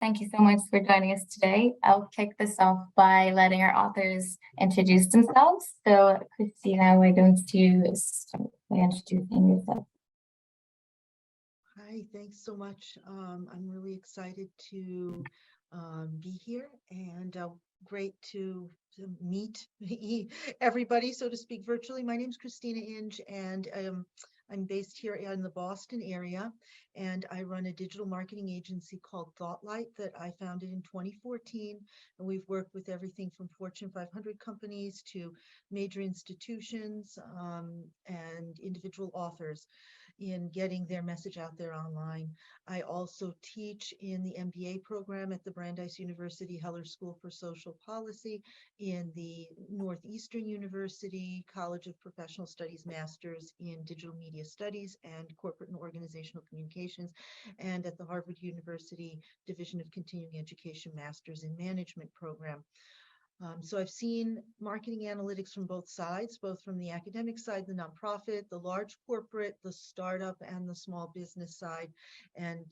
Thank you so much for joining us today. I'll kick this off by letting our authors introduce themselves. So, Christina, why don't you start by introducing yourself? Hi, thanks so much. I'm really excited to be here and great to meet everybody, so to speak, virtually. My name is Christina Inge, and I'm based here in the Boston area, and I run a digital marketing agency called Thoughtlight that I founded in 2014. And we've worked with everything from Fortune 500 companies to major institutions and individual authors in getting their message out there online. I also teach in the MBA program at the Brandeis University Heller School for Social Policy, in the Northeastern University College of Professional Studies Masters in Digital Media Studies and Corporate and Organizational Communications, and at the Harvard University Division of Continuing Education Masters in Management program. So I've seen marketing analytics from both sides, both from the academic side, the nonprofit, the large corporate, the startup, and the small business side. And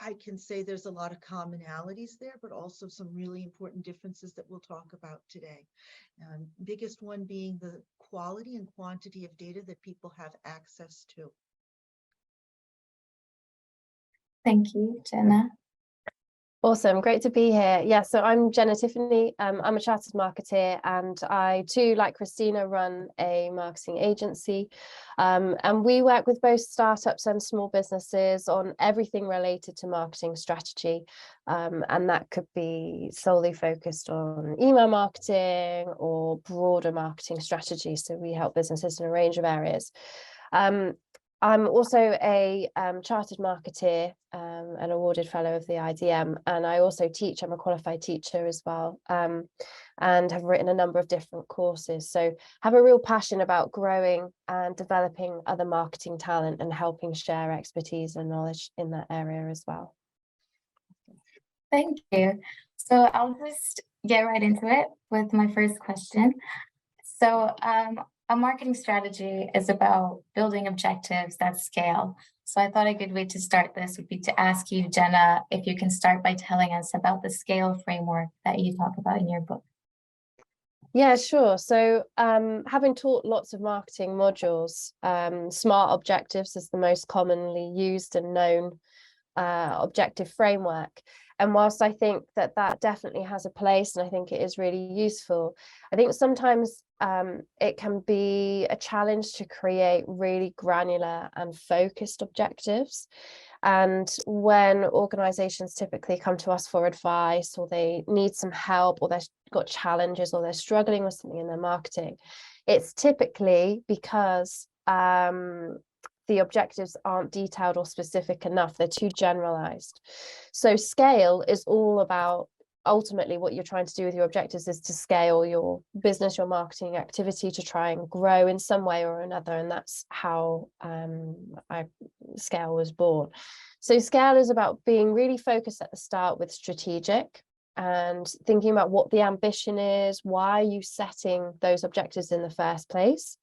I can say there's a lot of commonalities there, but also some really important differences that we'll talk about today. Biggest one being the quality and quantity of data that people have access to. Thank you, Jenna. Awesome, great to be here. Yeah, so I'm Jenna Tiffany. I'm a chartered marketer, and I too, like Christina, run a marketing agency. And we work with both startups and small businesses on everything related to marketing strategy. And that could be solely focused on email marketing or broader marketing strategy. So we help businesses in a range of areas. I'm also a chartered marketer, an awarded fellow of the IDM, and I also teach. I'm a qualified teacher as well, and have written a number of different courses. So have a real passion about growing and developing other marketing talent and helping share expertise and knowledge in that area as well. Thank you. So I'll just get right into it with my first question. So a marketing strategy is about building objectives that scale. So I thought a good way to start this would be to ask you, Jenna, if you can start by telling us about the scale framework that you talk about in your book. Yeah, sure. So having taught lots of marketing modules, SMART objectives is the most commonly used and known objective framework. And whilst I think that definitely has a place, and I think it is really useful, I think sometimes it can be a challenge to create really granular and focused objectives. And when organizations typically come to us for advice, or they need some help, or they've got challenges, or they're struggling with something in their marketing, it's typically because the objectives aren't detailed or specific enough. They're too generalized. So scale is all about, ultimately what you're trying to do with your objectives is to scale your business, your marketing activity, to try and grow in some way or another. And that's how scale was born. So scale is about being really focused at the start with strategic, and thinking about what the ambition is, why are you setting those objectives in the first place.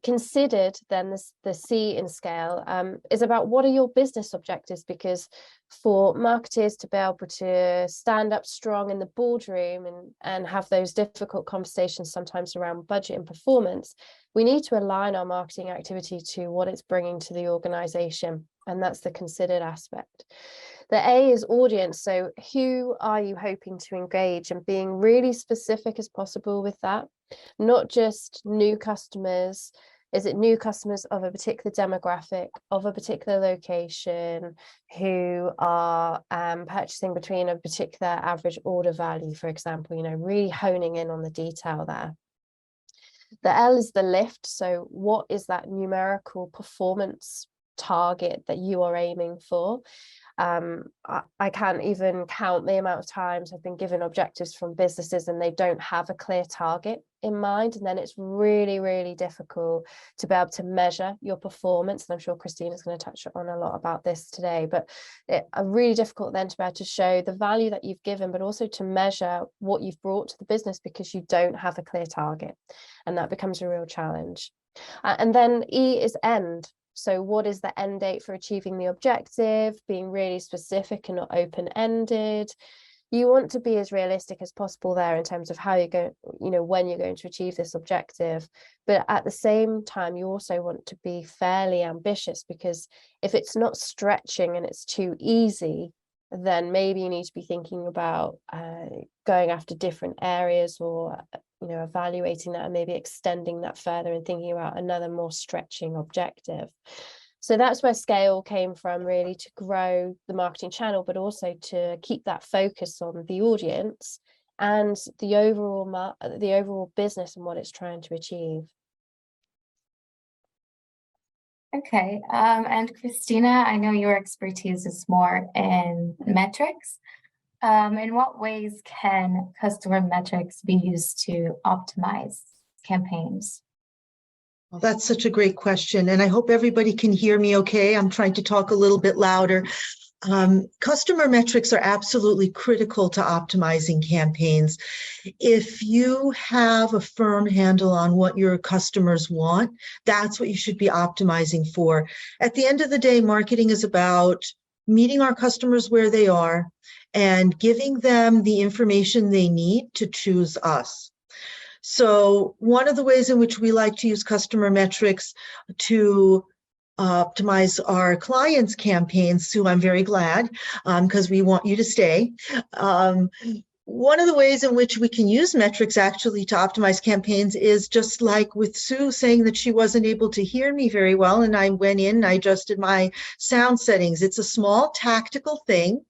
Considered then the C in scale is about what are your business objectives, because for marketers to be able to stand up strong in the boardroom and have those difficult conversations sometimes around budget and performance, we need to align our marketing activity to what it's bringing to the organization, and that's the considered aspect. The A is audience. So who are you hoping to engage, and being really specific as possible with that, not just new customers. Is it new customers of a particular demographic, of a particular location, who are purchasing between a particular average order value, for example, really honing in on the detail there. The L is the lift. So what is that numerical performance target that you are aiming for? I can't even count the amount of times I've been given objectives from businesses and they don't have a clear target in mind, and then it's really, really difficult to be able to measure your performance. And I'm sure Christina's going to touch on a lot about this today, but it's really difficult then to be able to show the value that you've given, but also to measure what you've brought to the business, because you don't have a clear target, and that becomes a real challenge. And then E is end. So what is the end date for achieving the objective? Being really specific and not open-ended. You want to be as realistic as possible there in terms of how you're going, when you're going to achieve this objective. But at the same time, you also want to be fairly ambitious, because if it's not stretching and it's too easy, then maybe you need to be thinking about going after different areas, or evaluating that and maybe extending that further and thinking about another more stretching objective. So that's where scale came from, really, to grow the marketing channel, but also to keep that focus on the audience and the overall business and what it's trying to achieve. Okay, and Christina, I know your expertise is more in metrics. In what ways can customer metrics be used to optimize campaigns? Well, that's such a great question, and I hope everybody can hear me okay. I'm trying to talk a little bit louder. Customer metrics are absolutely critical to optimizing campaigns. If you have a firm handle on what your customers want, that's what you should be optimizing for. At the end of the day, marketing is about meeting our customers where they are and giving them the information they need to choose us. So one of the ways in which we like to use customer metrics to optimize our clients' campaigns, who I'm very glad, because we want you to stay. One of the ways in which we can use metrics actually to optimize campaigns is just like with Sue saying that she wasn't able to hear me very well, and I went in and I adjusted my sound settings. It's a small tactical thing,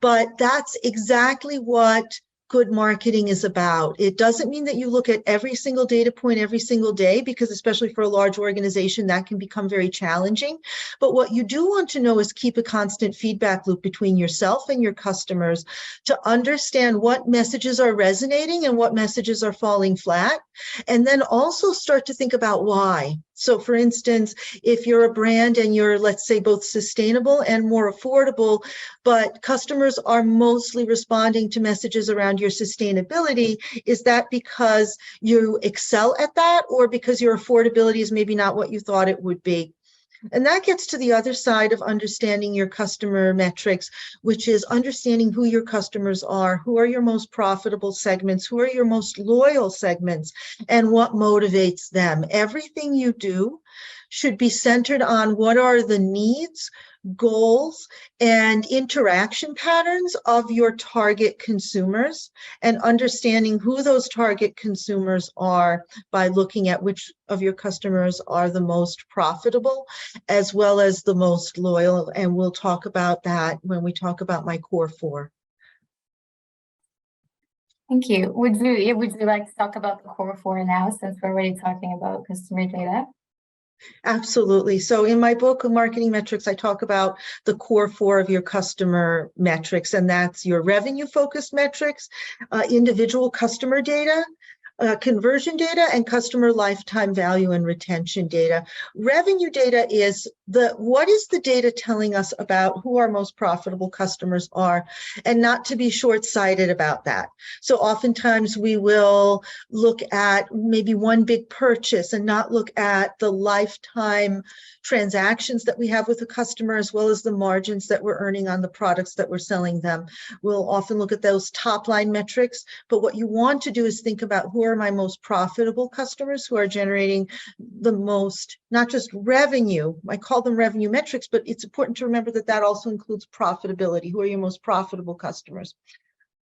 but that's exactly what good marketing is about. It doesn't mean that you look at every single data point every single day, because especially for a large organization, that can become very challenging. But what you do want to know is keep a constant feedback loop between yourself and your customers to understand what messages are resonating and what messages are falling flat. And then also start to think about why. So for instance, if you're a brand and you're, let's say, both sustainable and more affordable, but customers are mostly responding to messages around your sustainability, is that because you excel at that, or because your affordability is maybe not what you thought it would be? And that gets to the other side of understanding your customer metrics, which is understanding who your customers are, who are your most profitable segments, who are your most loyal segments, and what motivates them. Everything you do should be centered on what are the needs, goals, and interaction patterns of your target consumers, and understanding who those target consumers are by looking at which of your customers are the most profitable as well as the most loyal. And we'll talk about that when we talk about my core four. Thank you. Would you like to talk about the core four now, since we're already talking about customer data? Absolutely. So in my book of marketing metrics, I talk about the core four of your customer metrics, and that's your revenue focused metrics, individual customer data, conversion data, and customer lifetime value and retention data. Revenue data is what is the data telling us about who our most profitable customers are, and not to be short-sighted about that. So oftentimes we will look at maybe one big purchase and not look at the lifetime transactions that we have with the customer, as well as the margins that we're earning on the products that we're selling them. We'll often look at those top line metrics, but what you want to do is think about who are my most profitable customers, who are generating the most, not just revenue. I call them revenue metrics, but it's important to remember that that also includes profitability. Who are your most profitable customers?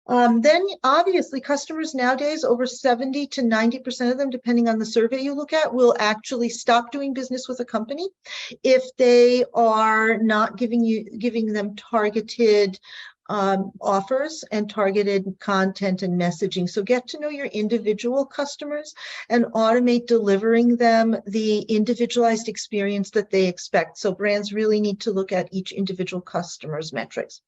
Then obviously customers nowadays, over 70 to 90% of them, depending on the survey you look at, will actually stop doing business with a company if they are not giving them targeted offers and targeted content and messaging. So get to know your individual customers and automate delivering them the individualized experience that they expect. So brands really need to look at each individual customer's metrics.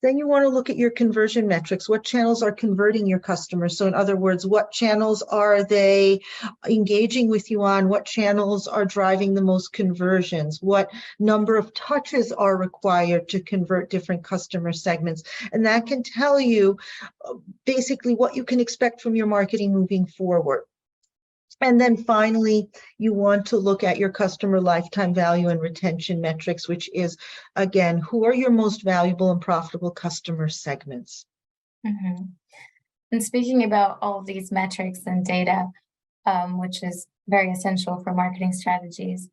Then you want to look at your conversion metrics. What channels are converting your customers? So in other words, what channels are they engaging with you on? What channels are driving the most conversions? What number of touches are required to convert different customer segments? And that can tell you basically what you can expect from your marketing moving forward. And then finally, you want to look at your customer lifetime value and retention metrics, which is, again, who are your most valuable and profitable customer segments? Mm-hmm. And speaking about all of these metrics and data, which is very essential for marketing strategies,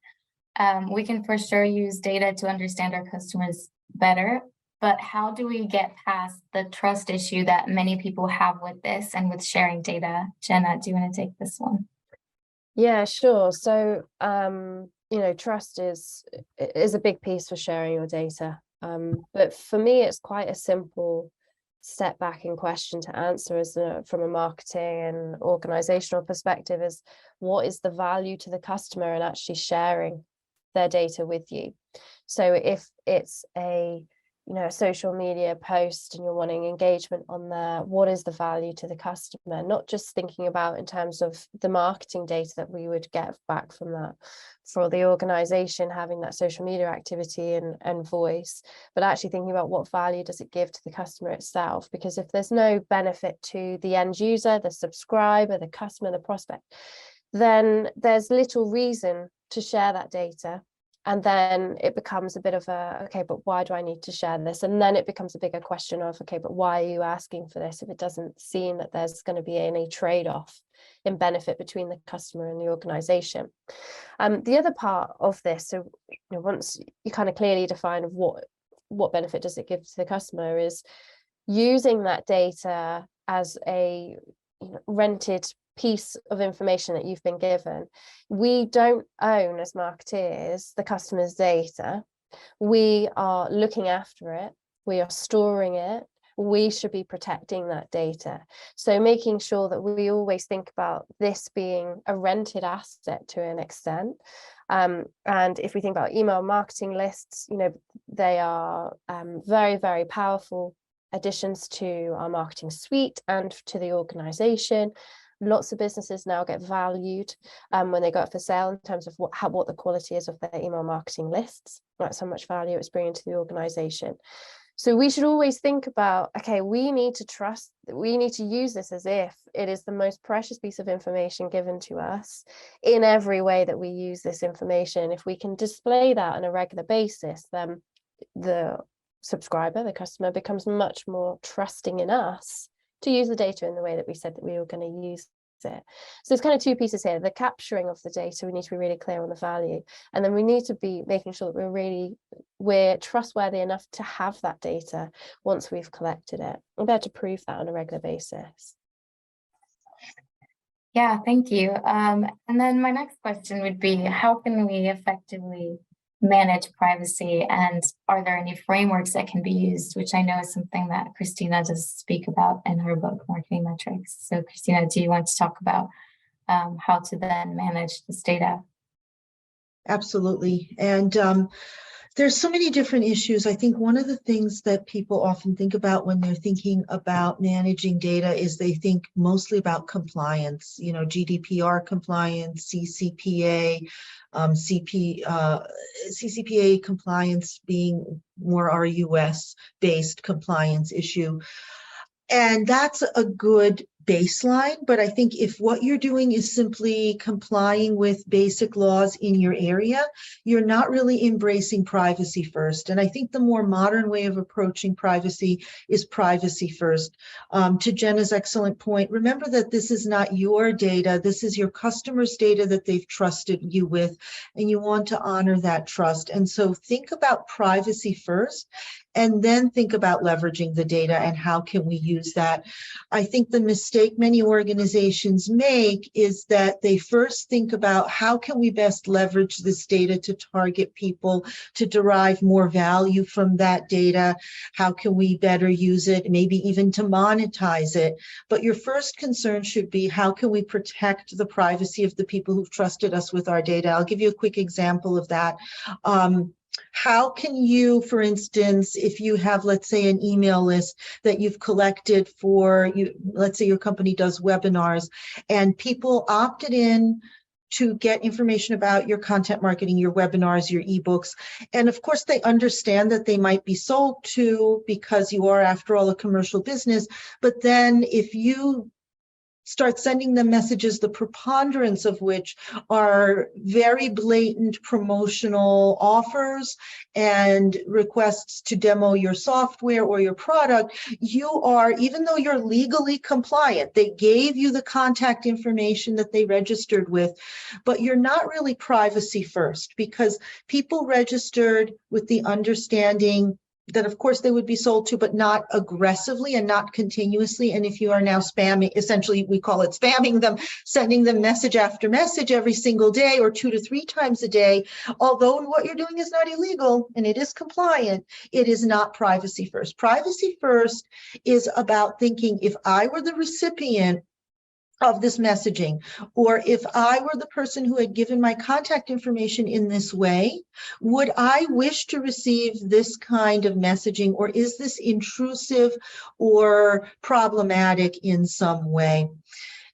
we can for sure use data to understand our customers better. But how do we get past the trust issue that many people have with this and with sharing data? Jenna, do you want to take this one? Yeah, sure. So, trust is a big piece for sharing your data. But for me, it's quite a simple step back in question to answer from a marketing and organizational perspective is what is the value to the customer in actually sharing their data with you? So if it's a social media post and you're wanting engagement on there, what is the value to the customer? Not just thinking about in terms of the marketing data that we would get back from that for the organization having that social media activity and voice, but actually thinking about what value does it give to the customer itself? Because if there's no benefit to the end user, the subscriber, the customer, the prospect, then there's little reason to share that data. And then it becomes a bit of okay, but why do I need to share this? And then it becomes a bigger question of, okay, but why are you asking for this if it doesn't seem that there's going to be any trade-off in benefit between the customer and the organization? The other part of this, so once you kind of clearly define of what benefit does it give to the customer, is using that data as a rented piece of information that you've been given. We don't own, as marketeers, the customer's data. We are looking after it. We are storing it. We should be protecting that data. So making sure that we always think about this being a rented asset to an extent. And if we think about email marketing lists, they are very, very powerful additions to our marketing suite and to the organization. Lots of businesses now get valued when they go up for sale in terms of what the quality is of their email marketing lists. That's how much value it's bringing to the organization. So we should always think about, okay, we need to use this as if it is the most precious piece of information given to us in every way that we use this information. If we can display that on a regular basis, then the subscriber, the customer, becomes much more trusting in us to use the data in the way that we said that we were going to use it. So there's kind of two pieces here. The capturing of the data, we need to be really clear on the value, and then we need to be making sure that we're trustworthy enough to have that data once we've collected it and be able to prove that on a regular basis. Yeah, thank you. And then my next question would be, how can we effectively manage privacy, and are there any frameworks that can be used, which I know is something that Christina does speak about in her book, Marketing Metrics. So Christina, do you want to talk about how to then manage this data? Absolutely. And there's so many different issues. I think one of the things that people often think about when they're thinking about managing data is they think mostly about compliance, GDPR compliance, CCPA, CCPA compliance being more our US-based compliance issue. And that's a good baseline, but I think if what you're doing is simply complying with basic laws in your area, you're not really embracing privacy first. And I think the more modern way of approaching privacy is privacy first. To Jenna's excellent point, remember that this is not your data, this is your customers' data that they've trusted you with, and you want to honor that trust. And so think about privacy first, and then think about leveraging the data and how can we use that. I think the mistake many organizations make is that they first think about how can we best leverage this data to target people, to derive more value from that data, how can we better use it, maybe even to monetize it. But your first concern should be how can we protect the privacy of the people who've trusted us with our data. I'll give you a quick example of that. How can you, for instance, if you have, let's say, an email list that you've collected for, let's say your company does webinars, and people opted in to get information about your content marketing, your webinars, your ebooks. And of course, they understand that they might be sold to because you are, after all, a commercial business. But then if you start sending them messages, the preponderance of which are very blatant promotional offers and requests to demo your software or your product, you are, even though you're legally compliant, they gave you the contact information that they registered with, but you're not really privacy first, because people registered with the understanding that of course they would be sold to, but not aggressively and not continuously. And if you are now spamming, essentially we call it spamming them, sending them message after message every single day or 2 to 3 times a day, although what you're doing is not illegal and it is compliant, it is not privacy first. Privacy first is about thinking, if I were the recipient of this messaging, or if I were the person who had given my contact information in this way, would I wish to receive this kind of messaging, or is this intrusive or problematic in some way?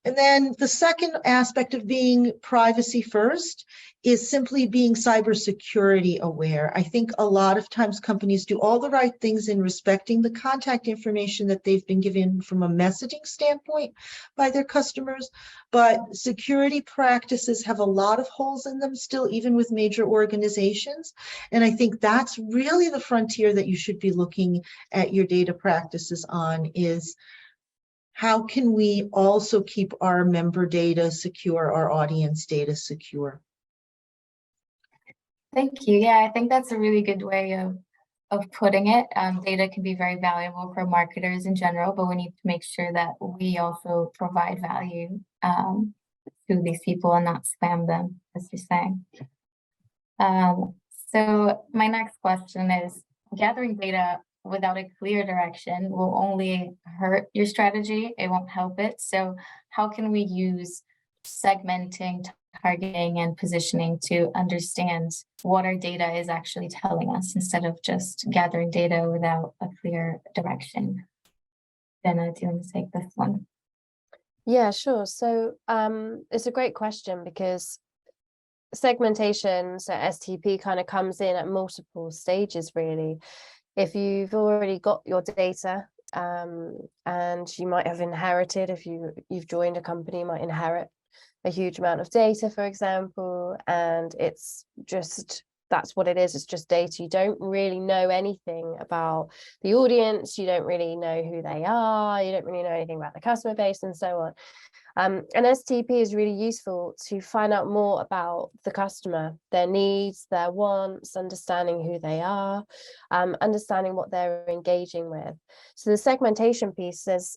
And then the second aspect of being privacy first is simply being cybersecurity aware. I think a lot of times companies do all the right things in respecting the contact information that they've been given from a messaging standpoint by their customers, but security practices have a lot of holes in them still, even with major organizations. And I think that's really the frontier that you should be looking at your data practices on, is how can we also keep our member data secure, our audience data secure? Thank you. Yeah, I think that's a really good way of putting it. Data can be very valuable for marketers in general, but we need to make sure that we also provide value to these people and not spam them, as you're saying. So my next question is, gathering data without a clear direction will only hurt your strategy. It won't help it. So how can we use segmenting, targeting, and positioning to understand what our data is actually telling us, instead of just gathering data without a clear direction? Jenna, do you want to take this one? Yeah, sure. So it's a great question, because segmentation, so STP, kind of comes in at multiple stages, really. If you've already got your data, and you might have inherited, if you've joined a company, you might inherit a huge amount of data, for example, and it's just, that's what it is, it's just data. You don't really know anything about the audience, you don't really know who they are, you don't really know anything about the customer base, and so on. An STP is really useful to find out more about the customer, their needs, their wants, understanding who they are, understanding what they're engaging with. So the segmentation piece is,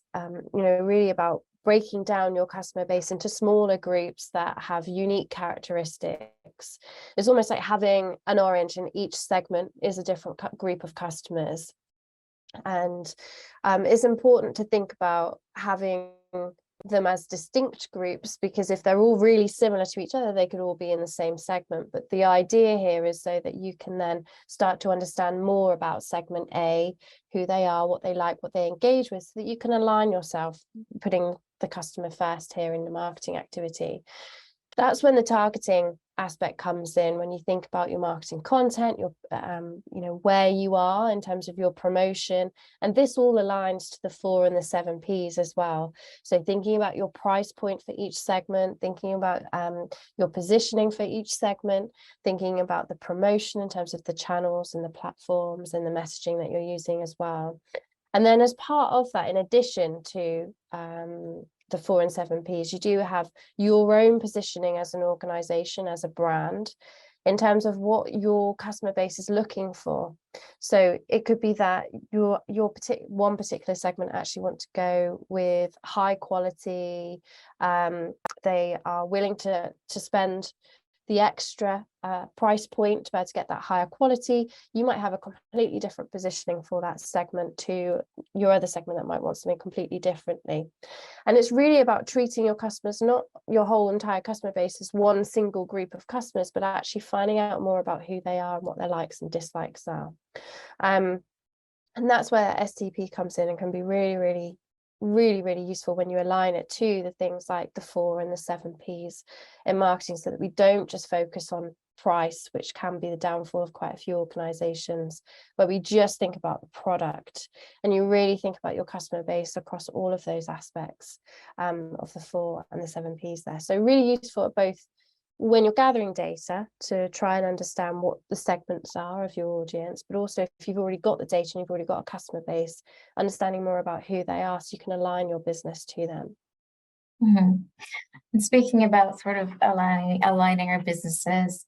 really about breaking down your customer base into smaller groups that have unique characteristics. It's almost like having an orange, and each segment is a different group of customers. And it's important to think about having them as distinct groups, because if they're all really similar to each other, they could all be in the same segment. But the idea here is so that you can then start to understand more about segment A, who they are, what they like, what they engage with, so that you can align yourself, putting the customer first here in the marketing activity. That's when the targeting aspect comes in, when you think about your marketing content, your where you are in terms of your promotion. And this all aligns to the 4 and the 7 Ps as well. So thinking about your price point for each segment, thinking about your positioning for each segment, thinking about the promotion in terms of the channels and the platforms and the messaging that you're using as well. And then as part of that, in addition to the 4 and 7 Ps, you do have your own positioning as an organization, as a brand, in terms of what your customer base is looking for. So it could be that one particular segment actually want to go with high quality, they are willing to spend the extra price point to be able to get that higher quality. You might have a completely different positioning for that segment to your other segment that might want something completely differently. And it's really about treating your customers, not your whole entire customer base, as one single group of customers, but actually finding out more about who they are and what their likes and dislikes are. And that's where STP comes in and can be really useful when you align it to the things like the 4 and the 7 Ps in marketing, so that we don't just focus on price, which can be the downfall of quite a few organizations, where we just think about the product and you really think about your customer base across all of those aspects of the 4 and the 7 Ps there. So really useful at both when you're gathering data to try and understand what the segments are of your audience, but also if you've already got the data and you've already got a customer base, understanding more about who they are so you can align your business to them. Mm-hmm. And speaking about sort of aligning our businesses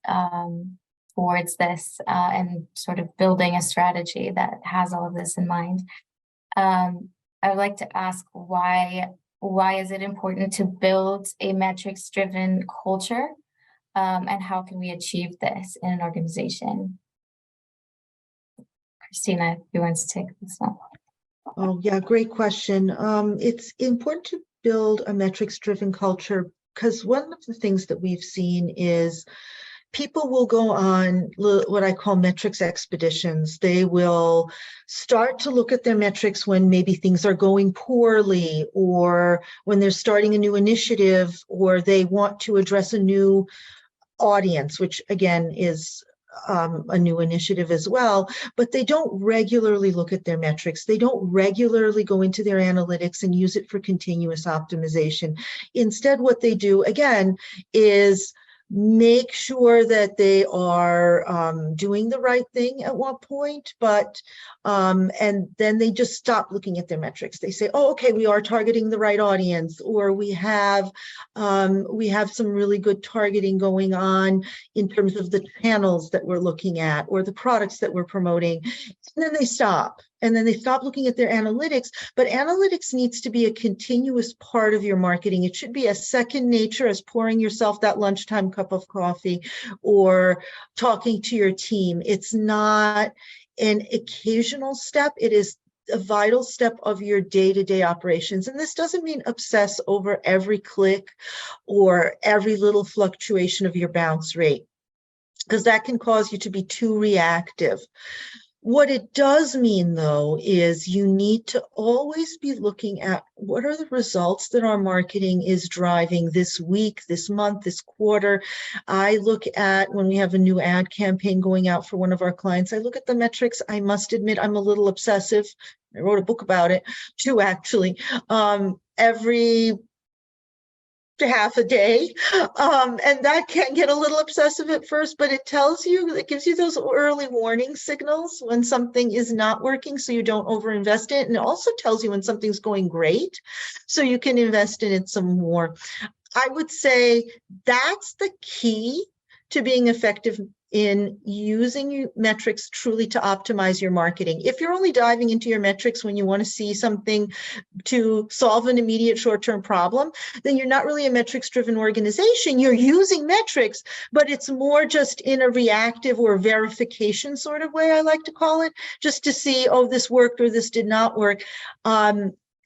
towards this and sort of building a strategy that has all of this in mind, I would like to ask why is it important to build a metrics-driven culture? And how can we achieve this in an organization? Christina, if you want to take this one. Oh, yeah, great question. It's important to build a metrics-driven culture because one of the things that we've seen is people will go on what I call metrics expeditions. They will start to look at their metrics when maybe things are going poorly, or when they're starting a new initiative, or they want to address a new audience, which again is a new initiative as well, but they don't regularly look at their metrics. They don't regularly go into their analytics and use it for continuous optimization. Instead, what they do again is make sure that they are doing the right thing at one point, but and then they just stop looking at their metrics. They say, oh, okay, we are targeting the right audience, or we have some really good targeting going on in terms of the channels that we're looking at or the products that we're promoting. And then they stop. And then they stop looking at their analytics, but analytics needs to be a continuous part of your marketing. It should be as second nature as pouring yourself that lunchtime cup of coffee or talking to your team. It's not an occasional step. It is a vital step of your day-to-day operations. And this doesn't mean obsess over every click or every little fluctuation of your bounce rate, because that can cause you to be too reactive. What it does mean, though, is you need to always be looking at what are the results that our marketing is driving this week, this month, this quarter. I look at when we have a new ad campaign going out for one of our clients, I look at the metrics. I must admit, I'm a little obsessive. I wrote a book about it, too, actually. Every half a day, and that can get a little obsessive at first, but it gives you those early warning signals when something is not working, so you don't overinvest in it, and it also tells you when something's going great, so you can invest in it some more. I would say that's the key to being effective in using metrics truly to optimize your marketing. If you're only diving into your metrics when you want to see something to solve an immediate short-term problem, then you're not really a metrics-driven organization. You're using metrics, but it's more just in a reactive or verification sort of way, I like to call it, just to see, oh, this worked or this did not work.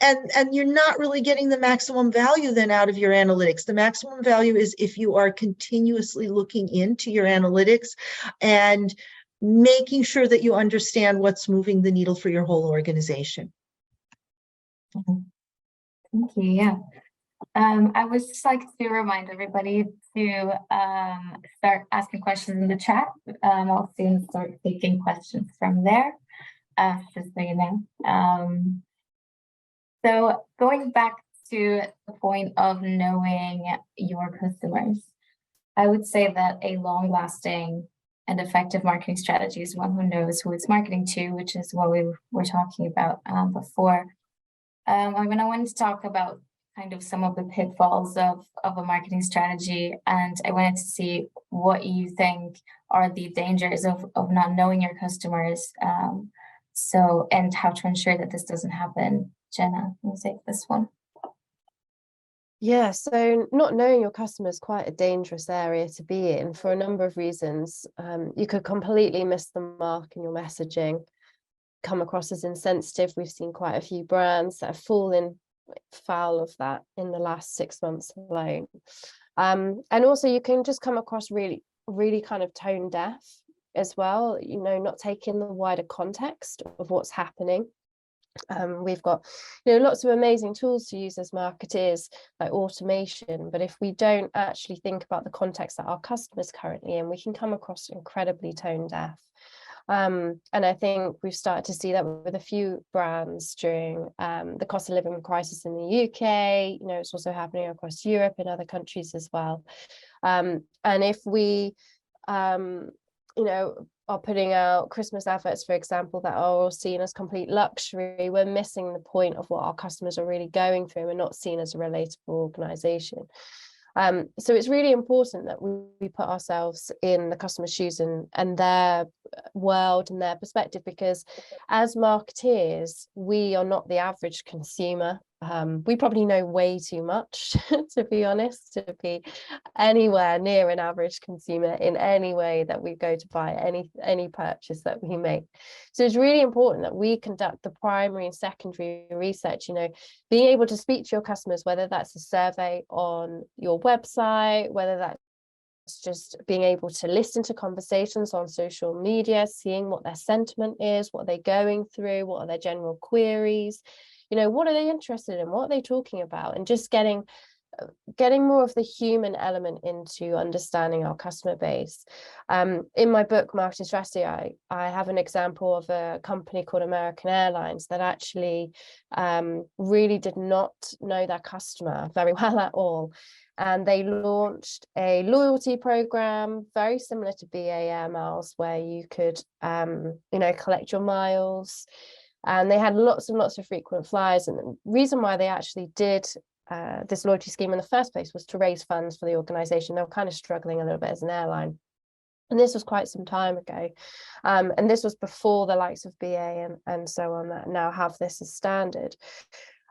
And you're not really getting the maximum value then out of your analytics. The maximum value is if you are continuously looking into your analytics and making sure that you understand what's moving the needle for your whole organization. Thank you. Yeah. I would just like to remind everybody to start asking questions in the chat. I'll soon start taking questions from there, just so you know. So going back to the point of knowing your customers, I would say that a long-lasting and effective marketing strategy is one who knows who it's marketing to, which is what we were talking about before. I wanted to talk about kind of some of the pitfalls of a marketing strategy, and I wanted to see what you think are the dangers of not knowing your customers, and how to ensure that this doesn't happen. Jenna, you take this one. Yeah, so not knowing your customer is quite a dangerous area to be in for a number of reasons. You could completely miss the mark in your messaging, come across as insensitive. We've seen quite a few brands that have fallen foul of that in the last 6 months alone. And also you can just come across really, really kind of tone deaf as well, not taking the wider context of what's happening. We've got, lots of amazing tools to use as marketers, like automation, but if we don't actually think about the context that our customers currently in, we can come across incredibly tone deaf. And I think we've started to see that with a few brands during the cost of living crisis in the UK. It's also happening across Europe and other countries as well. And if we, are putting out Christmas adverts, for example, that are all seen as complete luxury, we're missing the point of what our customers are really going through. We're not seen as a relatable organization. So it's really important that we put ourselves in the customer's shoes and their world and their perspective, because as marketeers, we are not the average consumer. We probably know way too much, to be honest, to be anywhere near an average consumer in any way that we go to buy any purchase that we make. So it's really important that we conduct the primary and secondary research, being able to speak to your customers, whether that's a survey on your website, whether that's just being able to listen to conversations on social media, seeing what their sentiment is, what they're going through, what are their general queries, what are they interested in, what are they talking about, and just getting more of the human element into understanding our customer base. In my book, Marketing Strategy, I have an example of a company called American Airlines that actually really did not know their customer very well at all. And they launched a loyalty program very similar to BA Air Miles, where you could, collect your miles. And they had lots and lots of frequent flyers. And the reason why they actually did this loyalty scheme in the first place was to raise funds for the organization. They were kind of struggling a little bit as an airline. And this was quite some time ago. And this was before the likes of BA and so on that now have this as standard.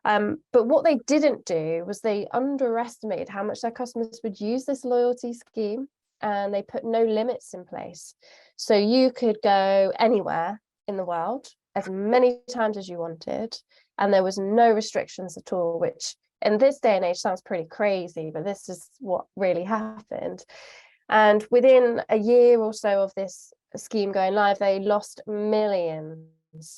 But what they didn't do was they underestimated how much their customers would use this loyalty scheme, and they put no limits in place. So you could go anywhere in the world as many times as you wanted, and there was no restrictions at all, which in this day and age sounds pretty crazy, but this is what really happened. And within a year or so of this scheme going live, they lost millions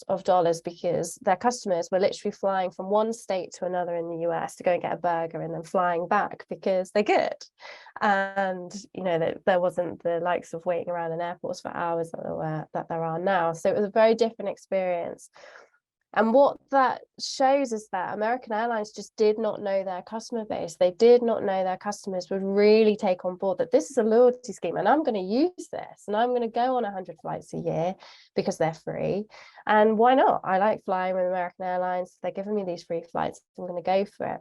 of dollars because their customers were literally flying from one state to another in the US to go and get a burger and then flying back because they could. And there wasn't the likes of waiting around in airports for hours that there are now. So it was a very different experience. And what that shows is that American Airlines just did not know their customer base. They did not know their customers would really take on board that this is a loyalty scheme and I'm going to use this and I'm going to go on 100 flights a year because they're free. And why not? I like flying with American Airlines. They're giving me these free flights. I'm going to go for it.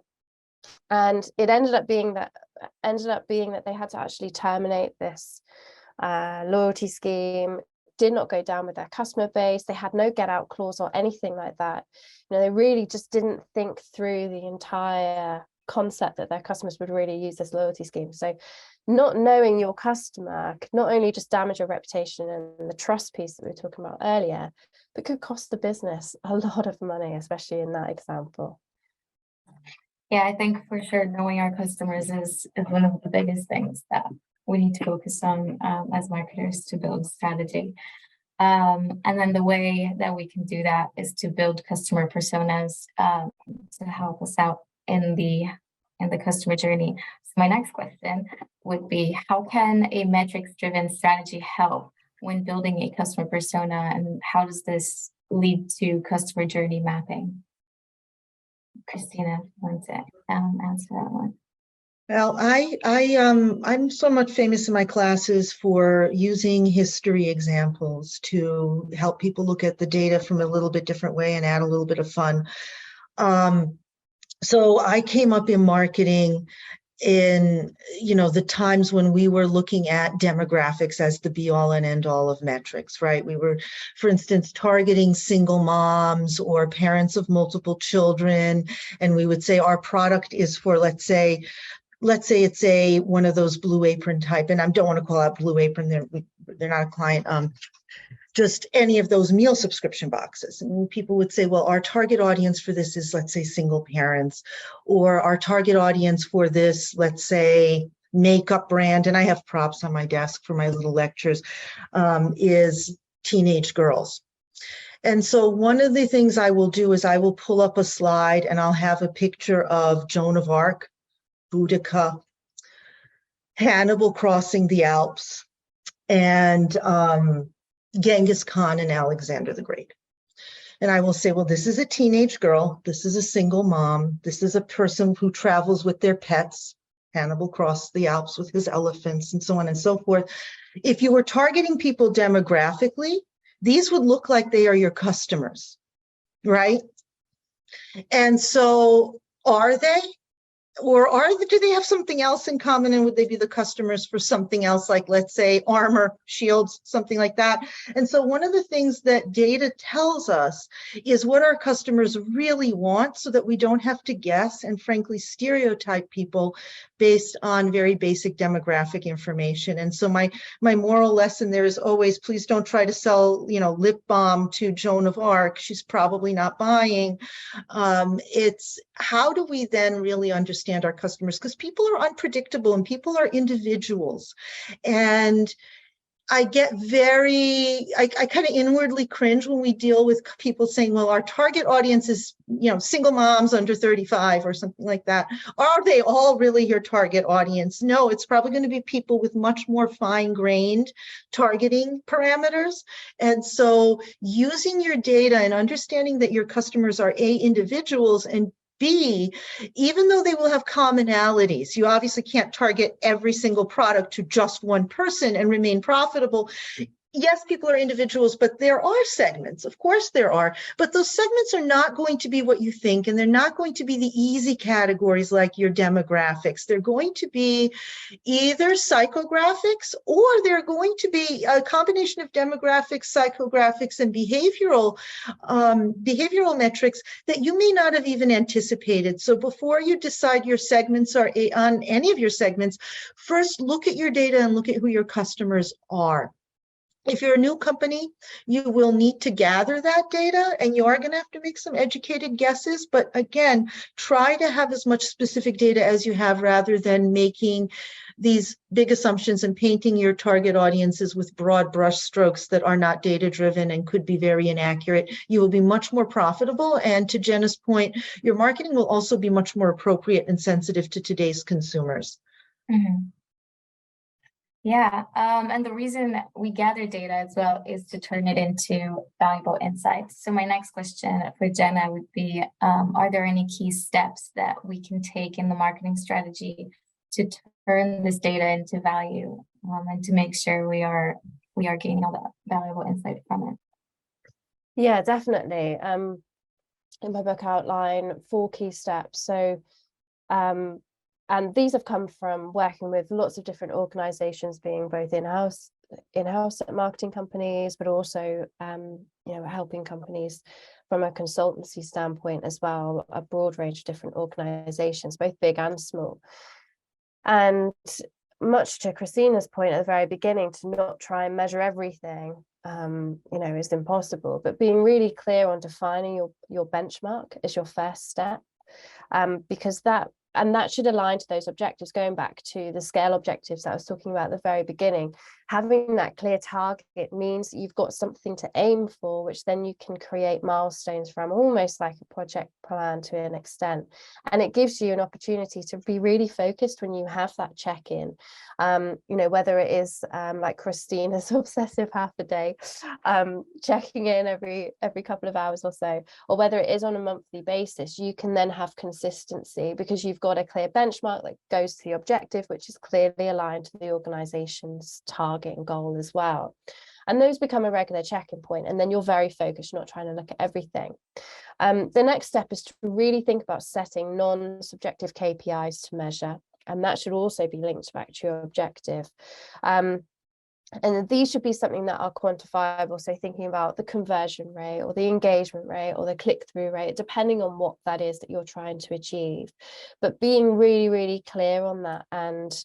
And it ended up being that they had to actually terminate this loyalty scheme. Did not go down with their customer base. They had no get out clause or anything like that. They really just didn't think through the entire concept that their customers would really use this loyalty scheme. So not knowing your customer could not only just damage your reputation and the trust piece that we were talking about earlier, but could cost the business a lot of money, especially in that example. Yeah, I think for sure knowing our customers is one of the biggest things that we need to focus on as marketers to build strategy. And then the way that we can do that is to build customer personas to help us out in the customer journey. So my next question would be, how can a metrics-driven strategy help when building a customer persona, and how does this lead to customer journey mapping? Christina, if you want to answer that one. Well, I'm somewhat famous in my classes for using history examples to help people look at the data from a little bit different way and add a little bit of fun. So I came up in marketing in the times when we were looking at demographics as the be all and end all of metrics, right? We were, for instance, targeting single moms or parents of multiple children, and we would say our product is for, let's say it's one of those Blue Apron type, and I don't want to call out Blue Apron, they're not a client, just any of those meal subscription boxes. And people would say, well, our target audience for this is, let's say, single parents, or our target audience for this, let's say, makeup brand, and I have props on my desk for my little lectures, is teenage girls. And so one of the things I will do is I will pull up a slide and I'll have a picture of Joan of Arc, Boudica, Hannibal crossing the Alps, and Genghis Khan and Alexander the Great. And I will say, well, this is a teenage girl. This is a single mom. This is a person who travels with their pets. Hannibal crossed the Alps with his elephants and so on and so forth. If you were targeting people demographically, these would look like they are your customers, right? And so are they? Or do they have something else in common, and would they be the customers for something else, like, let's say, armor, shields, something like that? And so one of the things that data tells us is what our customers really want, so that we don't have to guess and frankly stereotype people based on very basic demographic information. And so my moral lesson there is always, please don't try to sell, lip balm to Joan of Arc. She's probably not buying. It's how do we then really understand our customers? Because people are unpredictable and people are individuals. And I get I kind of inwardly cringe when we deal with people saying, well, our target audience is, single moms under 35 or something like that. Are they all really your target audience? No, it's probably going to be people with much more fine-grained targeting parameters. And so using your data and understanding that your customers are A, individuals, and B, even though they will have commonalities, you obviously can't target every single product to just one person and remain profitable. Yes, people are individuals, but there are segments. Of course there are, but those segments are not going to be what you think, and they're not going to be the easy categories like your demographics. They're going to be either psychographics, or they're going to be a combination of demographics, psychographics, and behavioral metrics that you may not have even anticipated. So before you decide your segments are on any of your segments, first look at your data and look at who your customers are. If you're a new company, you will need to gather that data, and you are going to have to make some educated guesses. But again, try to have as much specific data as you have, rather than making these big assumptions and painting your target audiences with broad brush strokes that are not data driven and could be very inaccurate. You will be much more profitable. And to Jenna's point, your marketing will also be much more appropriate and sensitive to today's consumers. Mm-hmm. Yeah, and the reason that we gather data as well is to turn it into valuable insights. So my next question for Jenna would be, are there any key steps that we can take in the marketing strategy to turn this data into value, and to make sure we are gaining all that valuable insight from it? Yeah, definitely. In my book, I outline 4 key steps. So and these have come from working with lots of different organizations, being both in-house marketing companies, but also helping companies from a consultancy standpoint as well, a broad range of different organizations, both big and small. And much to Christina's point at the very beginning, to not try and measure everything is impossible, but being really clear on defining your benchmark is your first step, because that should align to those objectives. Going back to the scale objectives that I was talking about at the very beginning, having that clear target means you've got something to aim for, which then you can create milestones from, almost like a project plan to an extent. And it gives you an opportunity to be really focused when you have that check-in, whether it is like Christina's obsessive half a day, checking in every couple of hours or so, or whether it is on a monthly basis. You can then have consistency because you've got a clear benchmark that goes to the objective, which is clearly aligned to the organization's target and goal as well. And those become a regular check-in point, and then you're very focused, not trying to look at everything. The next step is to really think about setting non-subjective KPIs to measure, and that should also be linked back to your objective. And these should be something that are quantifiable. So thinking about the conversion rate or the engagement rate or the click-through rate, depending on what that is that you're trying to achieve. But being really, really clear on that, and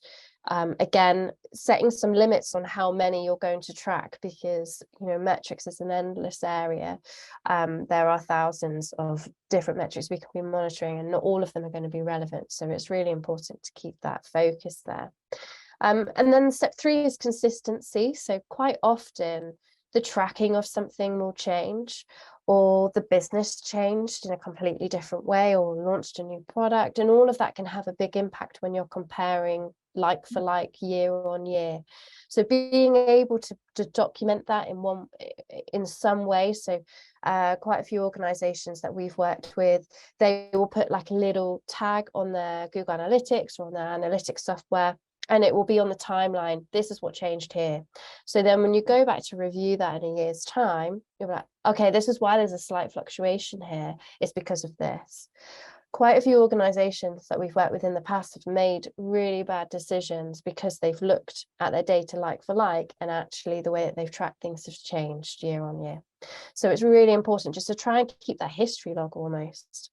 again, setting some limits on how many you're going to track, because metrics is an endless area. There are thousands of different metrics we can be monitoring, and not all of them are going to be relevant. So it's really important to keep that focus there. And then step 3 is consistency. So quite often the tracking of something will change, or the business changed in a completely different way, or launched a new product. And all of that can have a big impact when you're comparing like for like, year on year. So being able to document that in some way. So quite a few organizations that we've worked with, they will put like a little tag on their Google Analytics or on their analytics software, and it will be on the timeline. This is what changed here. So then when you go back to review that in a year's time, you're like, okay, this is why there's a slight fluctuation here. It's because of this. Quite a few organizations that we've worked with in the past have made really bad decisions because they've looked at their data like for like, and actually the way that they've tracked things has changed year on year. So it's really important just to try and keep that history log almost.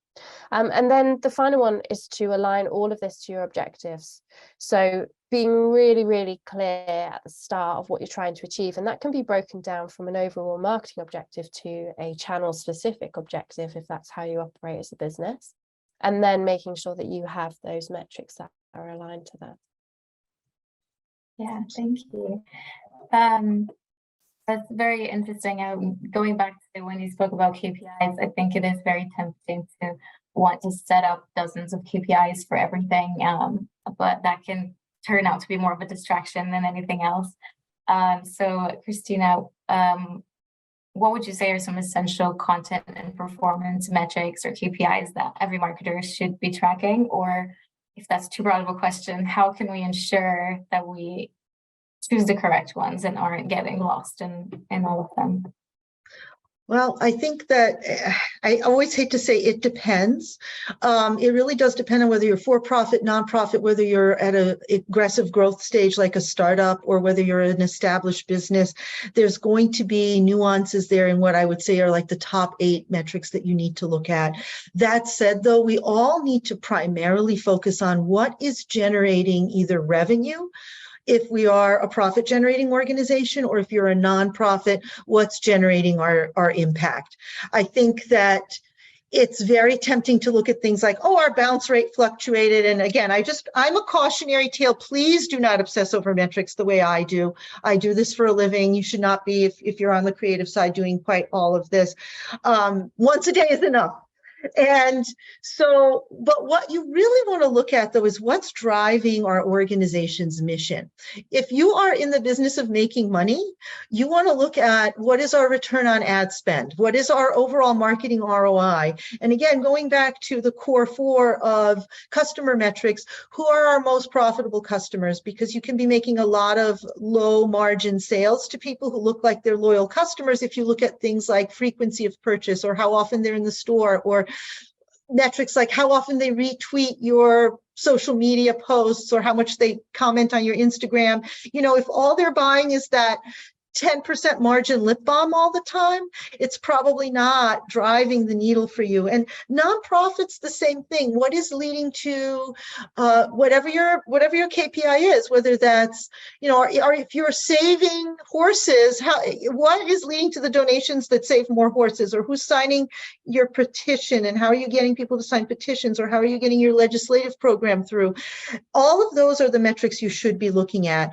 And then the final one is to align all of this to your objectives. So being really, really clear at the start of what you're trying to achieve, and that can be broken down from an overall marketing objective to a channel specific objective, if that's how you operate as a business. And then making sure that you have those metrics that are aligned to that. Yeah, thank you. That's very interesting. Going back to when you spoke about KPIs, I think it is very tempting to want to set up dozens of KPIs for everything, but that can turn out to be more of a distraction than anything else. So Christina, what would you say are some essential content and performance metrics or KPIs that every marketer should be tracking? Or if that's too broad of a question, how can we ensure that we choose the correct ones and aren't getting lost in all of them? Well, I think that I always hate to say it depends. It really does depend on whether you're for-profit, nonprofit, whether you're at an aggressive growth stage like a startup, or whether you're an established business. There's going to be nuances there in what I would say are like the top 8 metrics that you need to look at. That said, though, we all need to primarily focus on what is generating either revenue, if we are a profit generating organization, or if you're a nonprofit, what's generating our impact. I think that it's very tempting to look at things like, oh, our bounce rate fluctuated. And again, I'm a cautionary tale. Please do not obsess over metrics the way I do. I do this for a living. You should not be, if you're on the creative side, doing quite all of this. Once a day is enough. And so, but what you really want to look at, though, is what's driving our organization's mission. If you are in the business of making money, you want to look at what is our return on ad spend? What is our overall marketing ROI? And again, going back to the core 4 of customer metrics, who are our most profitable customers? Because you can be making a lot of low margin sales to people who look like they're loyal customers if you look at things like frequency of purchase, or how often they're in the store, or metrics like how often they retweet your social media posts, or how much they comment on your Instagram. You know, if all they're buying is that 10% margin lip balm all the time, it's probably not driving the needle for you. And nonprofits, the same thing. What is leading to whatever your KPI is, whether that's, you know, or if you're saving horses, what is leading to the donations that save more horses, or who's signing your petition, and how are you getting people to sign petitions, or how are you getting your legislative program through? All of those are the metrics you should be looking at.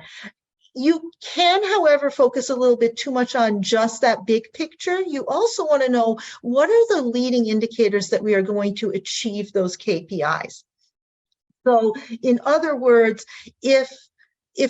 You can, however, focus a little bit too much on just that big picture. You also want to know, what are the leading indicators that we are going to achieve those KPIs? So in other words, if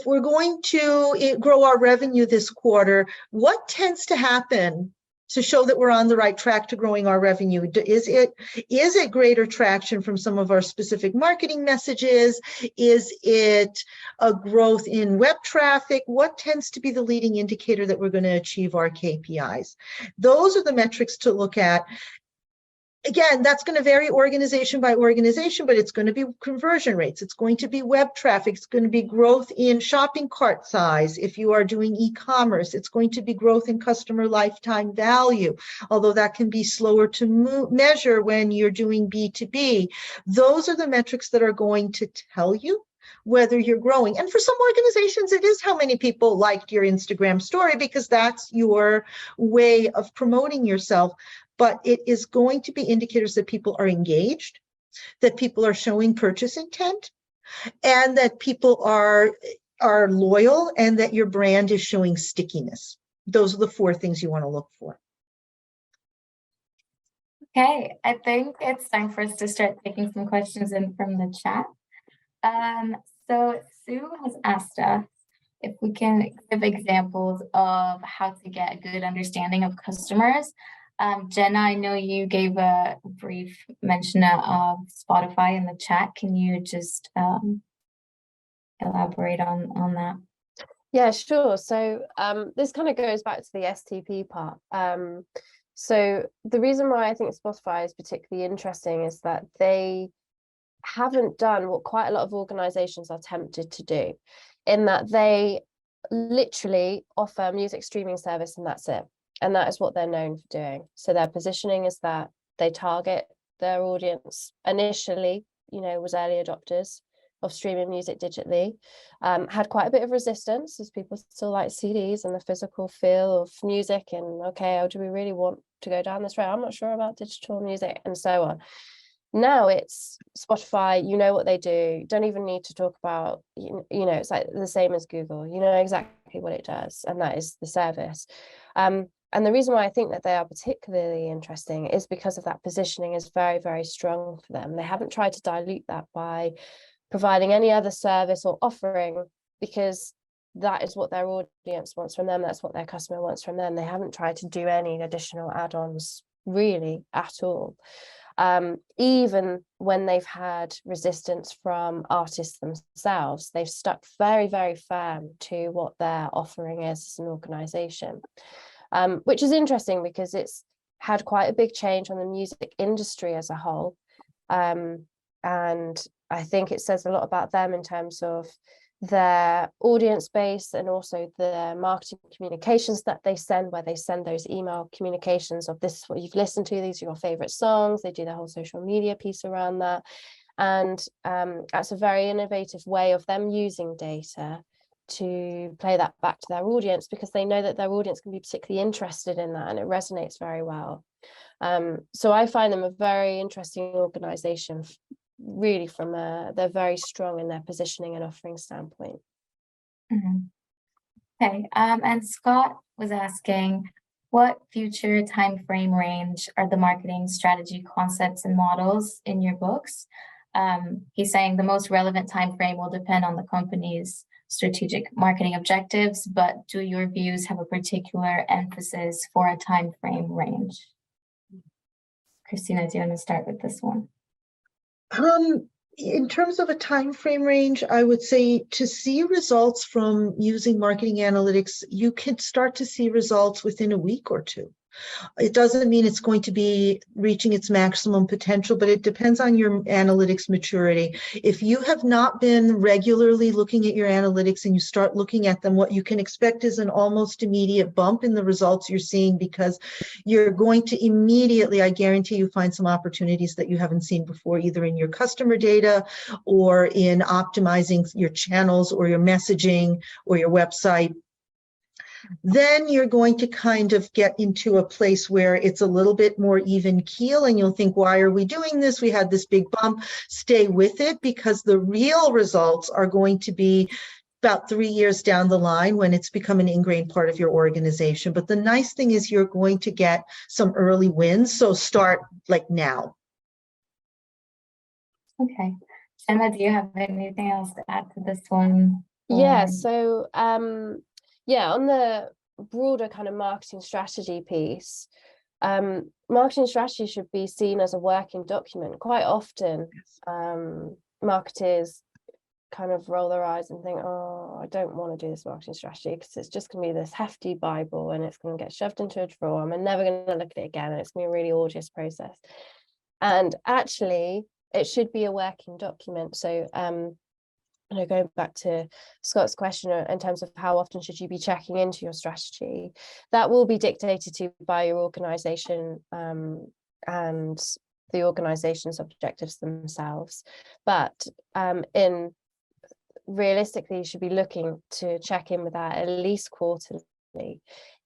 we're going to grow our revenue this quarter, what tends to happen to show that we're on the right track to growing our revenue? Is it greater traction from some of our specific marketing messages? Is it a growth in web traffic? What tends to be the leading indicator that we're going to achieve our KPIs? Those are the metrics to look at. Again, that's going to vary organization by organization, but it's going to be conversion rates. It's going to be web traffic. It's going to be growth in shopping cart size. If you are doing e-commerce, it's going to be growth in customer lifetime value, although that can be slower to measure when you're doing B2B. Those are the metrics that are going to tell you whether you're growing. And for some organizations, it is how many people liked your Instagram story, because that's your way of promoting yourself. But it is going to be indicators that people are engaged, that people are showing purchase intent, and that people are loyal, and that your brand is showing stickiness. those are the 4 things you want to look for. Okay, I think it's time for us to start taking some questions in from the chat. So Sue has asked us if we can give examples of how to get a good understanding of customers. Jenna, I know you gave a brief mention of Spotify in the chat. Can you just elaborate on that? Yeah, sure. So this kind of goes back to the STP part. So the reason why I think Spotify is particularly interesting is that they haven't done what quite a lot of organizations are tempted to do, in that they literally offer music streaming service and that's it. And that is what they're known for doing. So their positioning is that they target their audience initially, was early adopters of streaming music digitally, had quite a bit of resistance as people still like CDs and the physical feel of music, and okay, do we really want to go down this road? I'm not sure about digital music, and so on. Now it's Spotify, what they do, don't even need to talk about, it's like the same as Google, exactly what it does, and that is the service. And the reason why I think that they are particularly interesting is because of that positioning is very, very strong for them. They haven't tried to dilute that by providing any other service or offering, because that is what their audience wants from them. That's what their customer wants from them. They haven't tried to do any additional add-ons really at all. Even when they've had resistance from artists themselves, they've stuck very, very firm to what their offering is as an organization, which is interesting because it's had quite a big change on the music industry as a whole. And I think it says a lot about them in terms of their audience base and also the marketing communications that they send, where they send those email communications of this is what you've listened to, these are your favorite songs. They do the whole social media piece around that. And that's a very innovative way of them using data to play that back to their audience, because they know that their audience can be particularly interested in that and it resonates very well. So I find them a very interesting organization, really, from they're very strong in their positioning and offering standpoint. Okay, and Scott was asking, what future time frame range are the marketing strategy concepts and models in your books? He's saying the most relevant time frame will depend on the company's strategic marketing objectives, but do your views have a particular emphasis for a time frame range? Christina, do you want to start with this one? In terms of a time frame range, I would say to see results from using marketing analytics, you can start to see results within a week or 2. It doesn't mean it's going to be reaching its maximum potential, but it depends on your analytics maturity. If you have not been regularly looking at your analytics and you start looking at them, what you can expect is an almost immediate bump in the results you're seeing, because you're going to immediately, I guarantee you, find some opportunities that you haven't seen before, either in your customer data or in optimizing your channels or your messaging or your website. Then you're going to kind of get into a place where it's a little bit more even keel, and you'll think, why are we doing this? We had this big bump. Stay with it, because the real results are going to be about 3 years down the line when it's become an ingrained part of your organization. But the nice thing is you're going to get some early wins. So start like now. Okay. Jenna, do you have anything else to add to this one? Yeah, so on the broader kind of marketing strategy piece, marketing strategy should be seen as a working document. Quite often, marketers kind of roll their eyes and think, oh, I don't want to do this marketing strategy because it's just going to be this hefty Bible and it's going to get shoved into a drawer. I'm never going to look at it again, and it's going to be a really arduous process. And actually, it should be a working document. So going back to Scott's question in terms of how often should you be checking into your strategy, that will be dictated to by your organization and the organization's objectives themselves. But realistically, you should be looking to check in with that at least quarterly,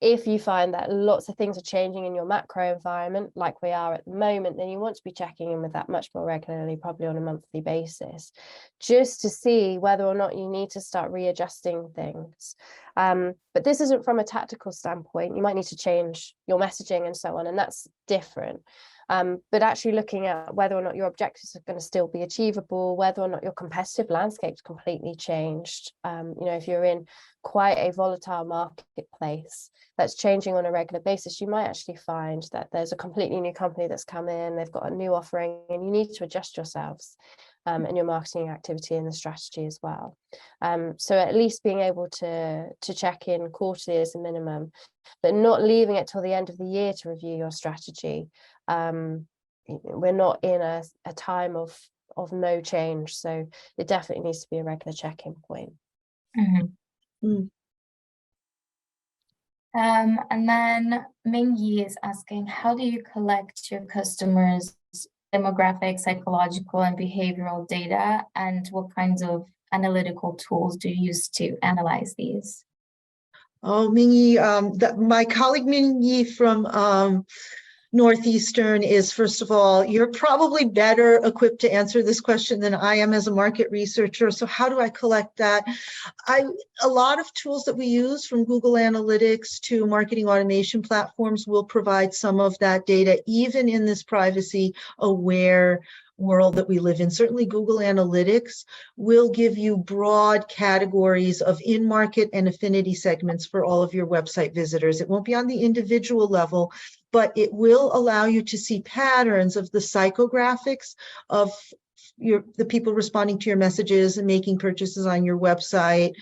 If you find that lots of things are changing in your macro environment, like we are at the moment, then you want to be checking in with that much more regularly, probably on a monthly basis, just to see whether or not you need to start readjusting things. But this isn't from a tactical standpoint. You might need to change your messaging and so on, and that's different. But actually looking at whether or not your objectives are going to still be achievable, whether or not your competitive landscape's completely changed. If you're in quite a volatile marketplace that's changing on a regular basis, you might actually find that there's a completely new company that's come in, they've got a new offering, and you need to adjust yourselves and your marketing activity and the strategy as well. So at least being able to check in quarterly as a minimum, but not leaving it till the end of the year to review your strategy. We're not in a time of no change, so it definitely needs to be a regular check-in point. And then Mingy is asking, how do you collect your customers' demographic, psychological, and behavioral data, and what kinds of analytical tools do you use to analyze these? Oh, Mingy, my colleague Mingy from Northeastern is, first of all, you're probably better equipped to answer this question than I am as a market researcher. So how do I collect that? A lot of tools that we use, from Google Analytics to marketing automation platforms, will provide some of that data, even in this privacy aware world that we live in. Certainly Google Analytics will give you broad categories of in-market and affinity segments for all of your website visitors. It won't be on the individual level, but it will allow you to see patterns of the psychographics of the people responding to your messages and making purchases on your website,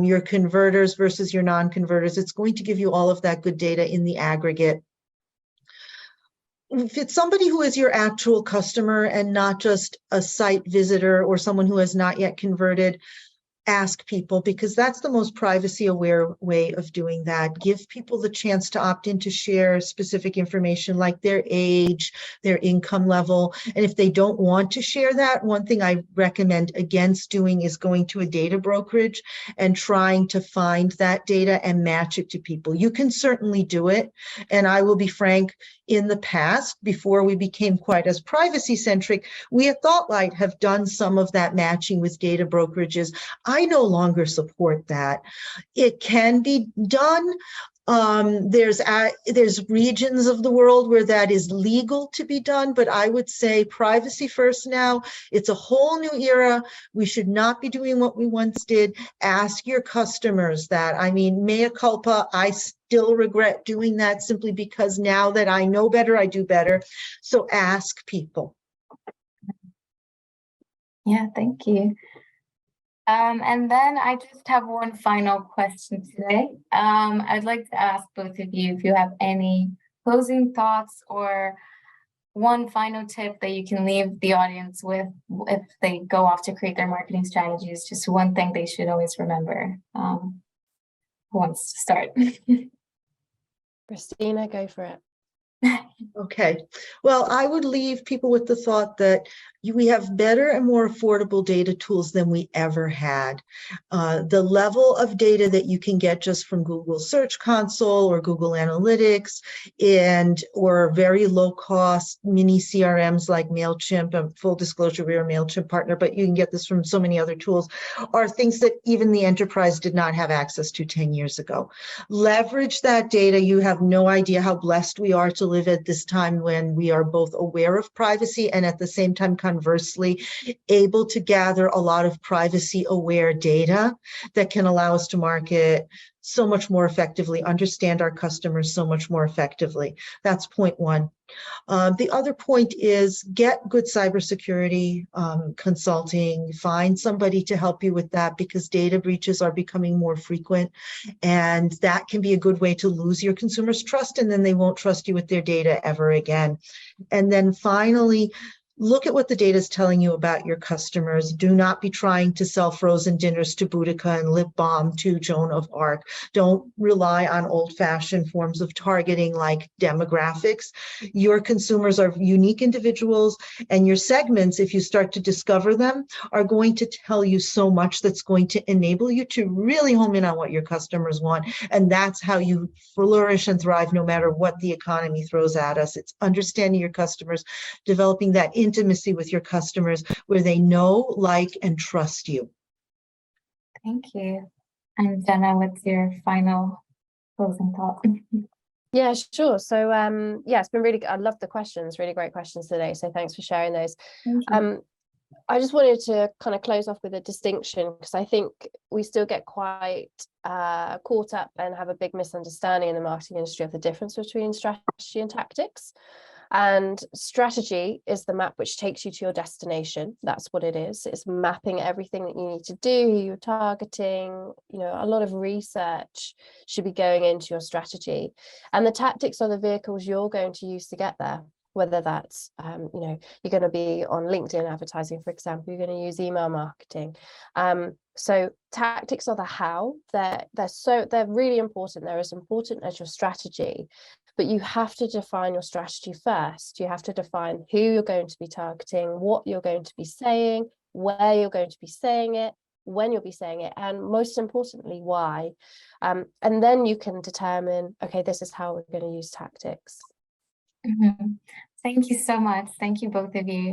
your converters versus your non-converters. It's going to give you all of that good data in the aggregate. If it's somebody who is your actual customer and not just a site visitor or someone who has not yet converted, ask people, because that's the most privacy aware way of doing that. Give people the chance to opt in to share specific information like their age, their income level. And if they don't want to share that, one thing I recommend against doing is going to a data brokerage and trying to find that data and match it to people. You can certainly do it. And I will be frank, in the past, before we became quite as privacy centric, we at ThoughtLight have done some of that matching with data brokerages. I no longer support that. It can be done. There's regions of the world where that is legal to be done, but I would say privacy first now. It's a whole new era. We should not be doing what we once did. Ask your customers that. I mean, mea culpa, I still regret doing that simply because now that I know better, I do better. So ask people. Yeah, thank you. And then I just have one final question today. I'd like to ask both of you if you have any closing thoughts or one final tip that you can leave the audience with if they go off to create their marketing strategies, just one thing they should always remember. Who wants to start? Christina, go for it. Okay. Well, I would leave people with the thought that we have better and more affordable data tools than we ever had. The level of data that you can get just from Google Search Console or Google Analytics or very low cost mini CRMs like MailChimp, full disclosure, we're a MailChimp partner, but you can get this from so many other tools, are things that even the enterprise did not have access to 10 years ago. Leverage that data. You have no idea how blessed we are to live at this time when we are both aware of privacy and at the same time, conversely, able to gather a lot of privacy aware data that can allow us to market so much more effectively, understand our customers so much more effectively. That's point one. The other point is get good cybersecurity consulting. Find somebody to help you with that, because data breaches are becoming more frequent, and that can be a good way to lose your consumers' trust, and then they won't trust you with their data ever again. And then finally, look at what the data is telling you about your customers. Do not be trying to sell frozen dinners to Boudica and lip balm to Joan of Arc. Don't rely on old-fashioned forms of targeting like demographics. Your consumers are unique individuals, and your segments, if you start to discover them, are going to tell you so much that's going to enable you to really home in on what your customers want. And that's how you flourish and thrive no matter what the economy throws at us. It's understanding your customers, developing that intimacy with your customers where they know, like, and trust you. Thank you. And Jenna, what's your final closing thought? Yeah, sure. So yeah, it's been really good. I love the questions, really great questions today. So thanks for sharing those. Thank you. I just wanted to kind of close off with a distinction, because I think we still get quite caught up and have a big misunderstanding in the marketing industry of the difference between strategy and tactics. And strategy is the map which takes you to your destination. That's what it is. It's mapping everything that you need to do, who you're targeting. You know, a lot of research should be going into your strategy. And the tactics are the vehicles you're going to use to get there. Whether that's, you know, you're going to be on LinkedIn advertising, for example, you're going to use email marketing. So tactics are the how. They're really important. They're as important as your strategy. But you have to define your strategy first. You have to define who you're going to be targeting, what you're going to be saying, where you're going to be saying it, when you'll be saying it, and most importantly, why. And then you can determine, okay, this is how we're going to use tactics. Thank you so much. Thank you, both of you.